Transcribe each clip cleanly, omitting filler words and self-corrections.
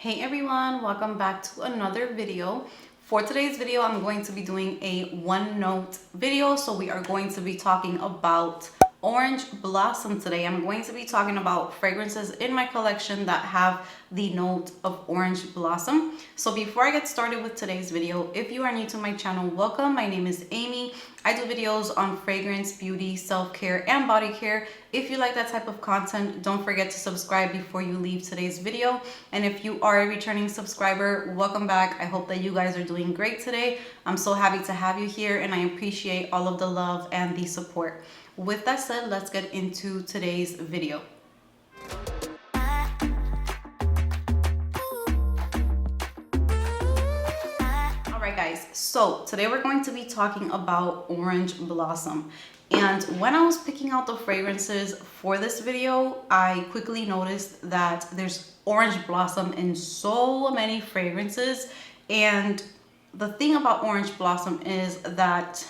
Hey everyone, welcome back to another video. For today's video, I'm going to be doing a one note video. So we are going to be talking about Orange Blossom today. I'm going to be talking about fragrances in my collection that have the note of Orange Blossom. So before I get started with today's video, if you are new to my channel, welcome. My name is Amy. I do videos on fragrance, beauty, self-care, and body care. If you like that type of content, don't forget to subscribe before you leave today's video. And if you are a returning subscriber, welcome back. I hope that you guys are doing great today. I'm so happy to have you here and I appreciate all of the love and the support. With that said, let's get into today's video. Alright guys, so today we're going to be talking about Orange Blossom. And when I was picking out the fragrances for this video, I quickly noticed that there's Orange Blossom in so many fragrances. And the thing about Orange Blossom is that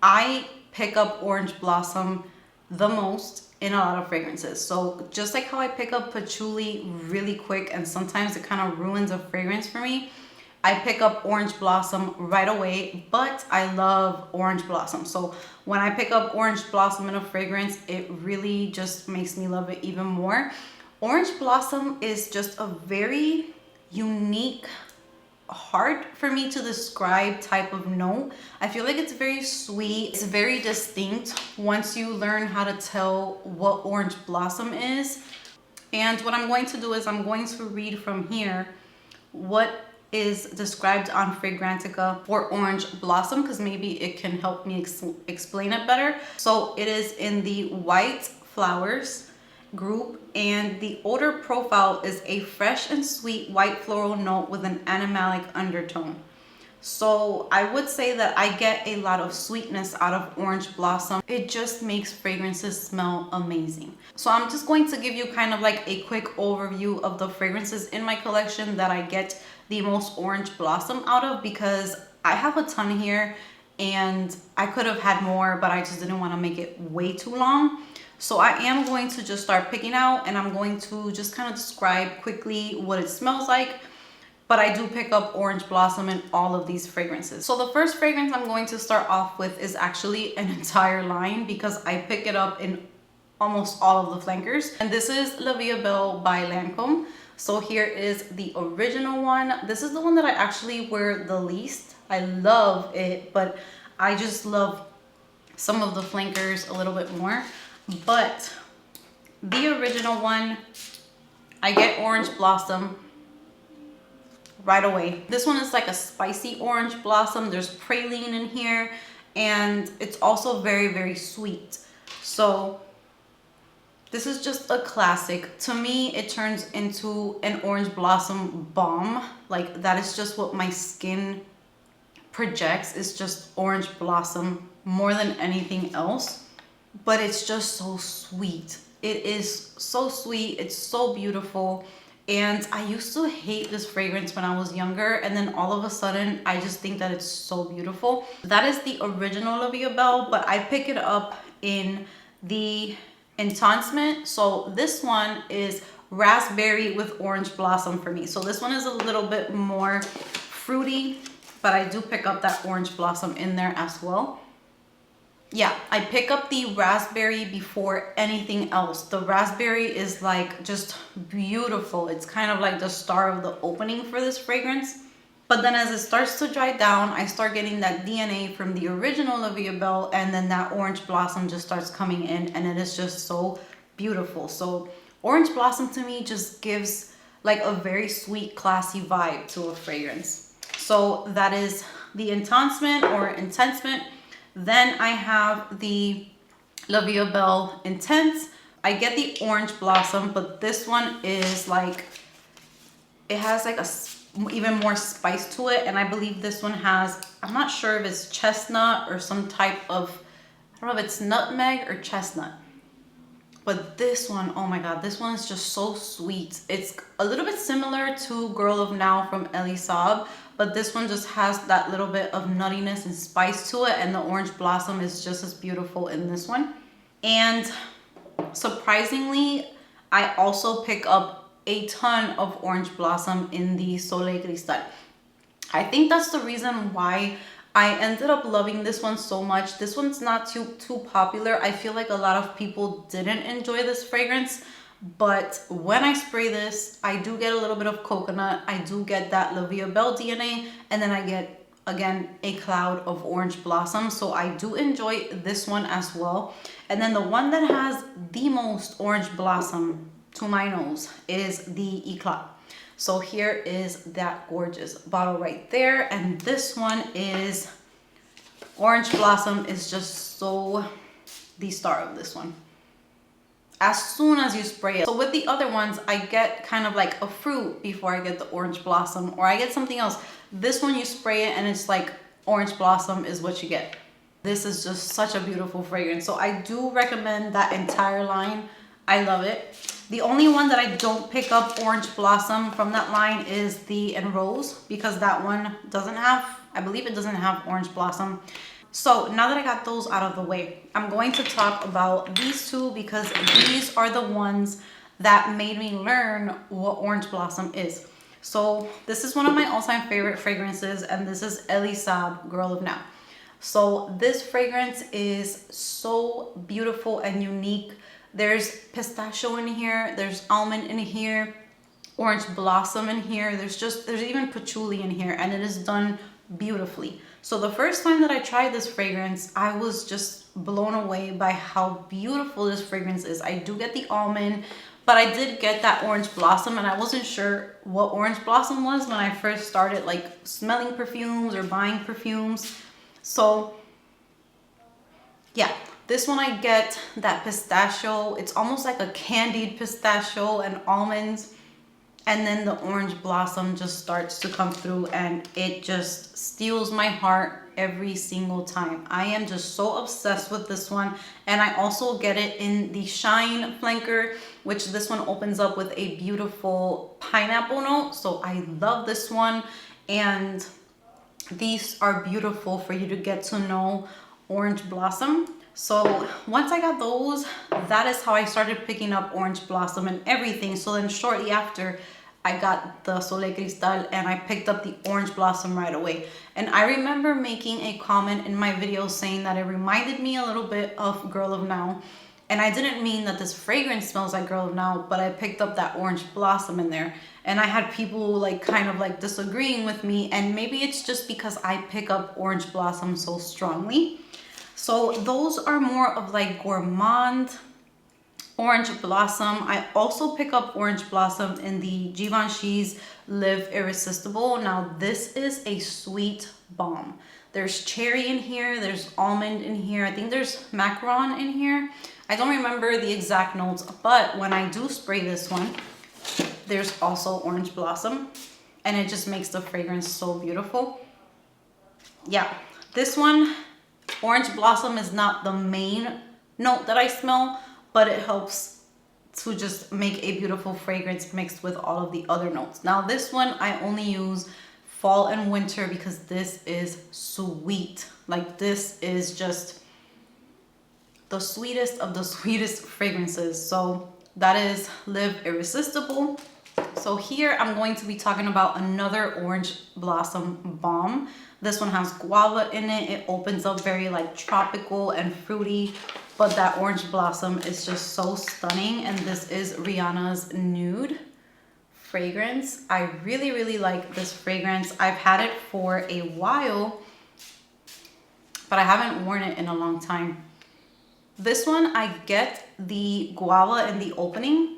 I pick up Orange Blossom the most in a lot of fragrances. So just like how I pick up patchouli really quick and sometimes it kind of ruins a fragrance for me, I pick up Orange Blossom right away, but I love Orange Blossom. So when I pick up Orange Blossom in a fragrance, it really just makes me love it even more. Orange Blossom is just a very unique, hard for me to describe type of note. I feel like it's very sweet. It's very distinct once you learn how to tell what Orange Blossom is. And what I'm going to do is I'm going to read from here what is described on Fragrantica for Orange Blossom, because maybe it can help me explain it better. So it is in the white flowers group, and the odor profile is a fresh and sweet white floral note with an animalic undertone. So I would say that I get a lot of sweetness out of Orange Blossom. It just makes fragrances smell amazing. So I'm just going to give you kind of like a quick overview of the fragrances in my collection that I get the most Orange Blossom out of, because I have a ton here and I could have had more, but I just didn't want to make it way too long. So I am going to just start picking out and I'm going to just kind of describe quickly what it smells like. But I do pick up Orange Blossom in all of these fragrances. So the first fragrance I'm going to start off with is actually an entire line because I pick it up in almost all of the flankers. And this is La Vie Belle by Lancome. So here is the original one. This is the one that I actually wear the least. I love it, but I just love some of the flankers a little bit more. But the original one, I get Orange Blossom right away. This one is like a spicy Orange Blossom. There's praline in here and it's also very, very sweet. So this is just a classic. To me, it turns into an Orange Blossom bomb. Like that is just what my skin projects. It's just Orange Blossom more than anything else. But it's just so sweet. It is so sweet. It's so beautiful. And I used to hate this fragrance when I was younger. And then all of a sudden, I just think that it's so beautiful. That is the original La Vie Belle, but I pick it up in the Enhancement. So this one is raspberry with Orange Blossom for me. So this one is a little bit more fruity, but I do pick up that Orange Blossom in there as well. Yeah, I pick up the raspberry before anything else. The raspberry is like just beautiful. It's kind of like the star of the opening for this fragrance. But then as it starts to dry down, I start getting that DNA from the original La Vie Belle, and then that Orange Blossom just starts coming in and it is just so beautiful. So Orange Blossom to me just gives like a very sweet, classy vibe to a fragrance. So that is the Enhancement or Intensement. Then I have the La Vie Belle Intense. I get the Orange Blossom, but this one is like, it has like a even more spice to it. And I believe this one has, I'm not sure if it's chestnut or some type of, I don't know if it's nutmeg or chestnut. But this one, oh my God, this one is just so sweet. It's a little bit similar to Girl of Now from Elie Saab, but this one just has that little bit of nuttiness and spice to it, and the Orange Blossom is just as beautiful in this one. And surprisingly, I also pick up a ton of orange blossom in the Soleil Cristal. I think that's the reason why I ended up loving this one so much. This one's not too popular. I feel like a lot of people didn't enjoy this fragrance, but when I spray this, I do get a little bit of coconut. I do get that La Vie Belle DNA, and then I get, again, a cloud of orange blossom. So I do enjoy this one as well. And then the one that has the most orange blossom to my nose is the Eclat. So here is that gorgeous bottle right there. And this one is orange blossom is just so the star of this one. As soon as you spray it. So with the other ones, I get kind of like a fruit before I get the orange blossom, or I get something else. This one you spray it and it's like orange blossom is what you get. This is just such a beautiful fragrance. So I do recommend that entire line. I love it. The only one that I don't pick up orange blossom from that line is the En Rose, because that one doesn't have, I believe it doesn't have orange blossom. So now that I got those out of the way, I'm going to talk about these two, because these are the ones that made me learn what orange blossom is. So this is one of my all-time favorite fragrances, and this is Elisab Girl of Now. So this fragrance is so beautiful and unique. There's pistachio in here, there's almond in here, orange blossom in here, there's even patchouli in here, and it is done beautifully. So the first time that I tried this fragrance, I was just blown away by how beautiful this fragrance is. I do get the almond, but I did get that orange blossom, and I wasn't sure what orange blossom was when I first started like smelling perfumes or buying perfumes. So yeah, this one I get that pistachio. It's almost like a candied pistachio and almonds. And then the orange blossom just starts to come through, and it just steals my heart every single time. I am just so obsessed with this one. And I also get it in the Shine Flanker, which this one opens up with a beautiful pineapple note. So I love this one. And these are beautiful for you to get to know orange blossom. So once I got those, that is how I started picking up orange blossom and everything. So then shortly after, I got the Soleil Cristal and I picked up the orange blossom right away. And I remember making a comment in my video saying that it reminded me a little bit of Girl of Now. And I didn't mean that this fragrance smells like Girl of Now, but I picked up that orange blossom in there. And I had people like kind of like disagreeing with me. And maybe it's just because I pick up orange blossom so strongly. So those are more of like Gourmands orange blossom. I also pick up orange blossom in the Givenchy's Live Irresistible. Now this is a sweet bomb. There's cherry in here, there's almond in here, I think there's macaron in here. I don't remember the exact notes, but when I do spray this one, there's also orange blossom, and it just makes the fragrance so beautiful. Yeah, this one, orange blossom is not the main note that I smell, but it helps to just make a beautiful fragrance mixed with all of the other notes. Now this one I only use fall and winter because this is sweet. Like this is just the sweetest of the sweetest fragrances. So that is Live Irresistible. So here I'm going to be talking about another orange blossom bomb. This one has guava in it. It opens up very like tropical and fruity, but that orange blossom is just so stunning. And this is Rihanna's Nude fragrance. I really, really like this fragrance. I've had it for a while, but I haven't worn it in a long time. This one, I get the guava in the opening,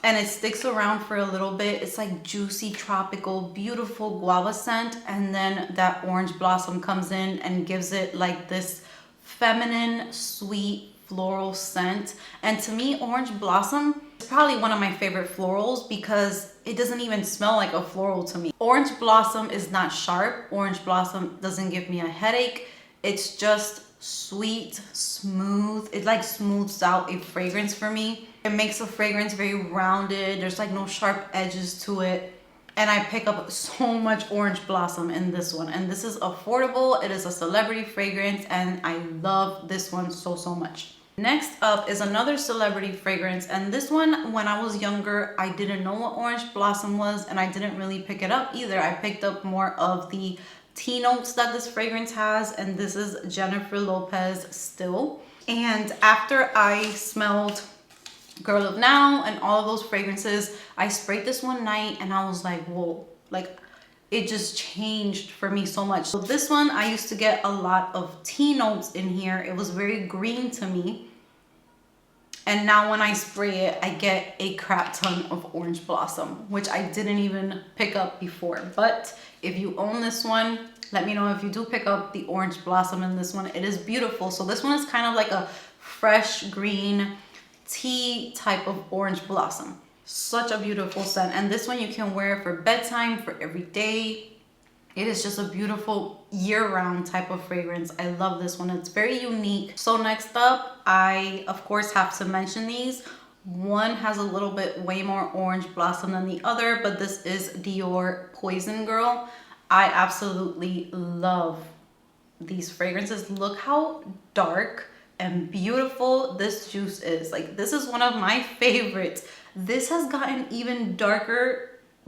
and it sticks around for a little bit. It's like juicy, tropical, beautiful guava scent. And then that orange blossom comes in and gives it like this feminine, sweet, floral scent. And to me, orange blossom is probably one of my favorite florals because it doesn't even smell like a floral to me. Orange blossom is not sharp. Orange blossom doesn't give me a headache. It's just sweet, smooth. It like smooths out a fragrance for me. It makes a fragrance very rounded. There's like no sharp edges to it. And I pick up so much orange blossom in this one. And this is affordable. It is a celebrity fragrance, and I love this one so, so much. Next up is another celebrity fragrance, and this one, when I was younger, I didn't know what Orange Blossom was, and I didn't really pick it up either. I picked up more of the tea notes that this fragrance has, and this is Jennifer Lopez Still. And after I smelled Girl of Now and all of those fragrances, I sprayed this one night and I was like, whoa, like it just changed for me so much. So this one, I used to get a lot of tea notes in here. It was very green to me. And now when I spray it, I get a crap ton of Orange Blossom, which I didn't even pick up before. But if you own this one, let me know if you do pick up the Orange Blossom in this one. It is beautiful. So this one is kind of like a fresh green tea type of Orange Blossom. Such a beautiful scent. And this one you can wear for bedtime, for every day. It is just a beautiful year-round type of fragrance. I love this one. It's very unique. So next up, I of course have to mention these. One has a little bit way more Orange Blossom than the other, but this is Dior Poison Girl. I absolutely love these fragrances. Look how dark and beautiful this juice is. Like, this is one of my favorites. This has gotten even darker.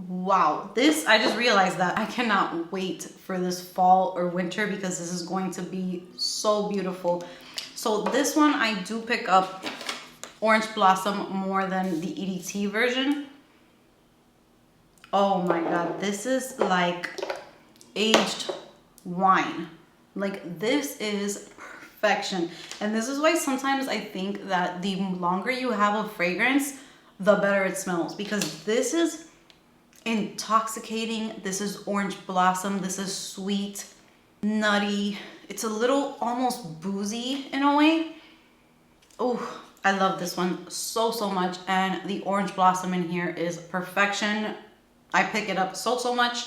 Wow, this, I just realized that I cannot wait for this fall or winter because this is going to be so beautiful. So this one, I do pick up Orange Blossom more than the EDT version. Oh my God, this is like aged wine. Like, this is perfection. And this is why sometimes I think that the longer you have a fragrance, the better it smells, because this is intoxicating. This is Orange Blossom. This is sweet, nutty. It's a little almost boozy in a way. Oh, I love this one so much. And the Orange Blossom in here is perfection. I pick it up so much.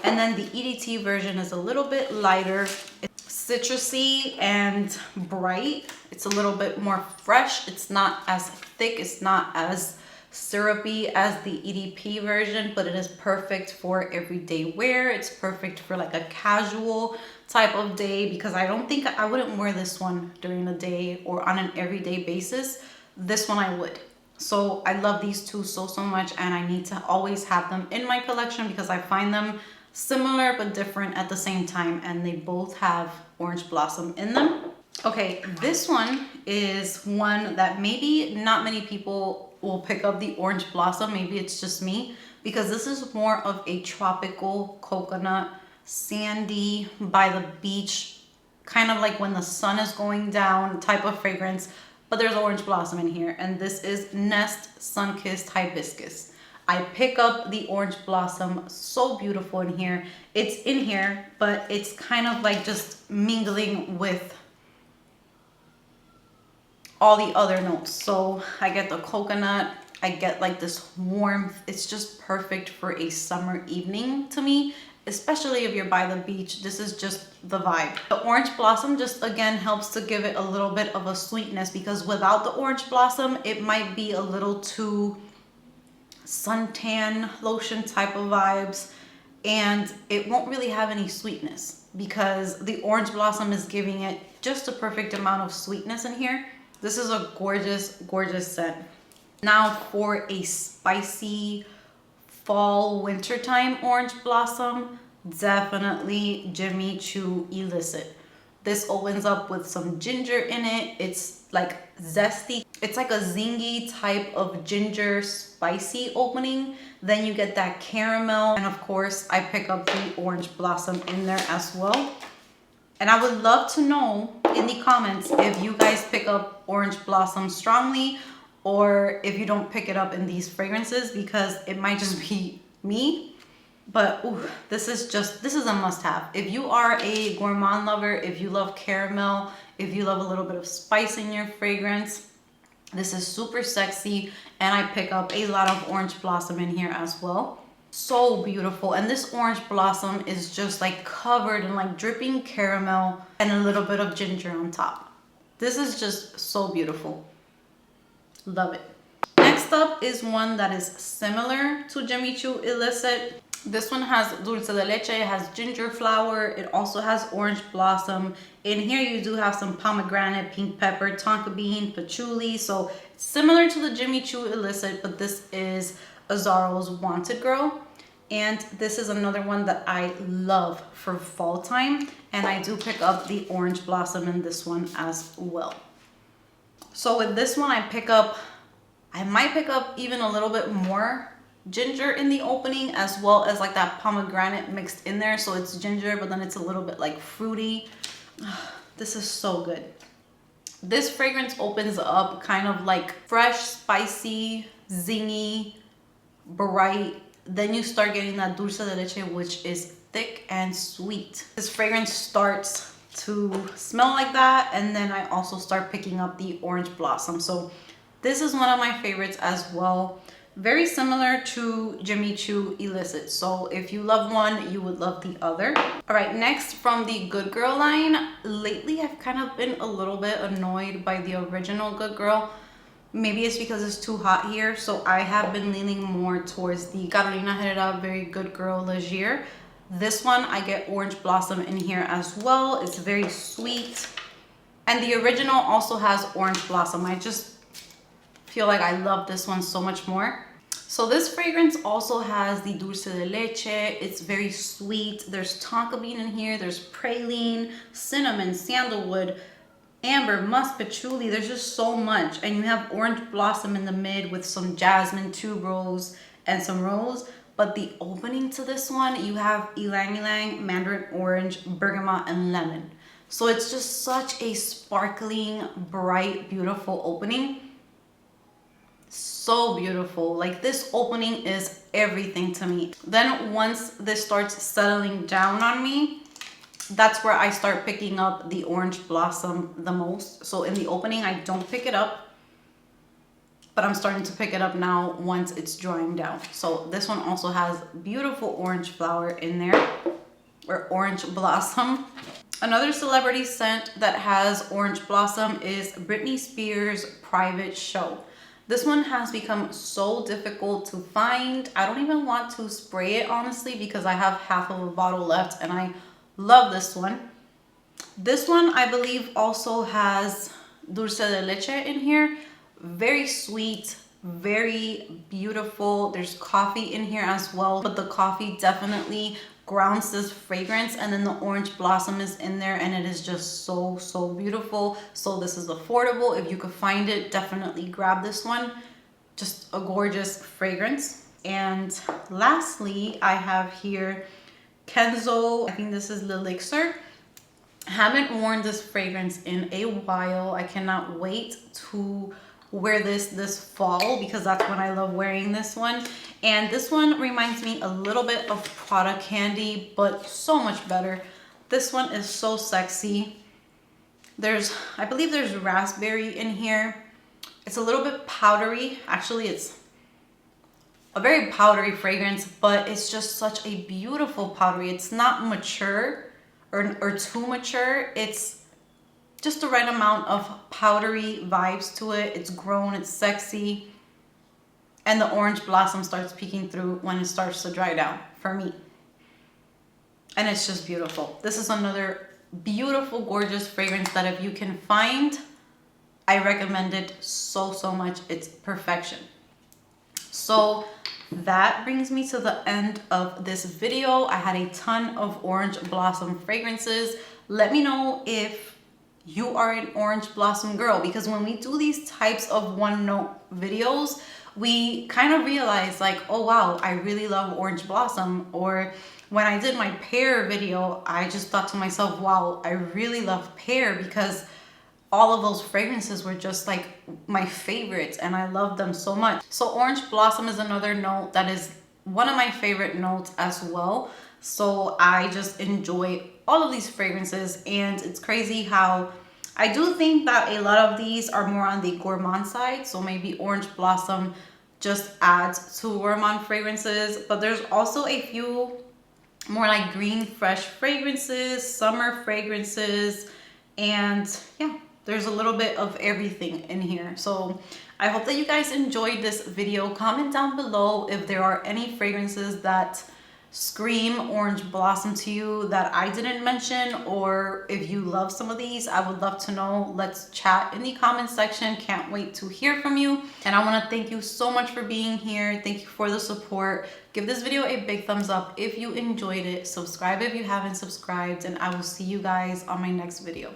And then the EDT version is a little bit lighter. It's citrusy and bright. It's a little bit more fresh. It's not as thick. It's not as syrupy as the EDP version, but it is perfect for everyday wear. It's perfect for like a casual type of day, because I don't think I wouldn't wear this one during the day or on an everyday basis. This one I would. So I love these two so much, and I need to always have them in my collection because I find them similar but different at the same time, and they both have Orange Blossom in them. Okay, this one is one that maybe not many people will pick up the Orange Blossom. Maybe it's just me, because this is more of a tropical coconut, sandy, by the beach, kind of like when the sun is going down type of fragrance. But there's Orange Blossom in here, and this is Nest Sunkissed Hibiscus. I pick up the Orange Blossom, so beautiful in here. It's in here, but it's kind of like just mingling with all the other notes. So I get the coconut, I get like this warmth. It's just perfect for a summer evening to me, especially if you're by the beach. This is just the vibe. The Orange Blossom just again helps to give it a little bit of a sweetness, because without the Orange Blossom, it might be a little too suntan lotion type of vibes, and it won't really have any sweetness, because the Orange Blossom is giving it just a perfect amount of sweetness in here. This is a gorgeous scent. Now for a spicy fall wintertime Orange Blossom, definitely Jimmy Choo Illicit. This opens up with some ginger in it. It's like zesty. It's like a zingy type of ginger spicy opening. Then you get that caramel. And of course, I pick up the Orange Blossom in there as well. And I would love to know in the comments if you guys pick up Orange Blossom strongly, or if you don't pick it up in these fragrances, because it might just be me. But ooh, this is a must-have. If you are a gourmand lover, if you love caramel, if you love a little bit of spice in your fragrance, this is super sexy. And I pick up a lot of Orange Blossom in here as well. So beautiful. And this Orange Blossom is just like covered in like dripping caramel and a little bit of ginger on top. This is just so beautiful. Love it. Next up is one that is similar to Jimmy Choo Illicit. This one has dulce de leche, it has ginger flower, it also has orange blossom. In here you do have some pomegranate, pink pepper, tonka bean, patchouli. So it's similar to the Jimmy Choo Illicit, but this is Azzaro's Wanted Girl. And this is another one that I love for fall time. And I do pick up the orange blossom in this one as well. So with this one, I might pick up even a little bit more ginger in the opening, as well as like that pomegranate mixed in there. So it's ginger, but then it's a little bit like fruity. This is so good. This fragrance opens up kind of like fresh, spicy, zingy, bright. Then you start getting that dulce de leche, which is thick and sweet. This fragrance starts to smell like that, and then I also start picking up the orange blossom. So this is one of my favorites as well. Very similar to Jimmy Choo Illicit. So if you love one, you would love the other. All right, next from the Good Girl line. Lately, I've kind of been a little bit annoyed by the original Good Girl. Maybe it's because it's too hot here. So I have been leaning more towards the Carolina Herrera Very Good Girl Lazier. This one, I get orange blossom in here as well. It's very sweet. And the original also has orange blossom. I just feel like I love this one so much more. So this fragrance also has the dulce de leche. It's very sweet. There's tonka bean in here. There's praline, cinnamon, sandalwood, amber, musk, patchouli. There's just so much. And you have orange blossom in the mid with some jasmine, tuberose, and some rose. But the opening to this one, you have ylang ylang, mandarin orange, bergamot, and lemon. So it's just such a sparkling, bright, beautiful opening. So beautiful. Like, this opening is everything to me. Then once this starts settling down on me, that's where I start picking up the orange blossom the most. So in the opening, I don't pick it up, but I'm starting to pick it up now once it's drying down. So this one also has beautiful orange flower in there, or orange blossom. Another celebrity scent that has orange blossom is Britney Spears' Private Show. This one has become so difficult to find. I don't even want to spray it, honestly, because I have half of a bottle left and I love this one. This one, I believe, also has dulce de leche in here. Very sweet, very beautiful. There's coffee in here as well, but the coffee definitely grounds this fragrance, and then the orange blossom is in there, and it is just so beautiful. So this is affordable. If you could find it, definitely grab this one. Just a gorgeous fragrance. And lastly, I have here Kenzo. I think this is Elixir. Haven't worn this fragrance in a while. I cannot wait to wear this fall, because that's when I love wearing this one. And this one reminds me a little bit of Prada Candy, but so much better. This one is so sexy. I believe there's raspberry in here. It's a little bit powdery. Actually, it's a very powdery fragrance, but it's just such a beautiful powdery. It's not mature or too mature. It's just the right amount of powdery vibes to it. It's grown, it's sexy. And the orange blossom starts peeking through when it starts to dry down for me. And it's just beautiful. This is another beautiful, gorgeous fragrance that if you can find, I recommend it so much. It's perfection. So that brings me to the end of this video. I had a ton of orange blossom fragrances. Let me know if you are an orange blossom girl, because when we do these types of one note videos, we kind of realize like, oh wow, I really love orange blossom. Or when I did my pear video, I just thought to myself, wow, I really love pear, because all of those fragrances were just like my favorites and I love them so much. So orange blossom is another note that is one of my favorite notes as well. So I just enjoy all of these fragrances, and it's crazy how I do think that a lot of these are more on the gourmand side. So maybe orange blossom just adds to gourmand fragrances, but there's also a few more like green fresh fragrances, summer fragrances, and yeah, there's a little bit of everything in here. So I hope that you guys enjoyed this video. Comment down below if there are any fragrances that scream orange blossom to you that I didn't mention, or if you love some of these, I would love to know. Let's chat in the comments section. Can't wait to hear from you. And I want to thank you so much for being here. Thank you for the support. Give this video a big thumbs up if you enjoyed it. Subscribe if you haven't subscribed, and I will see you guys on my next video.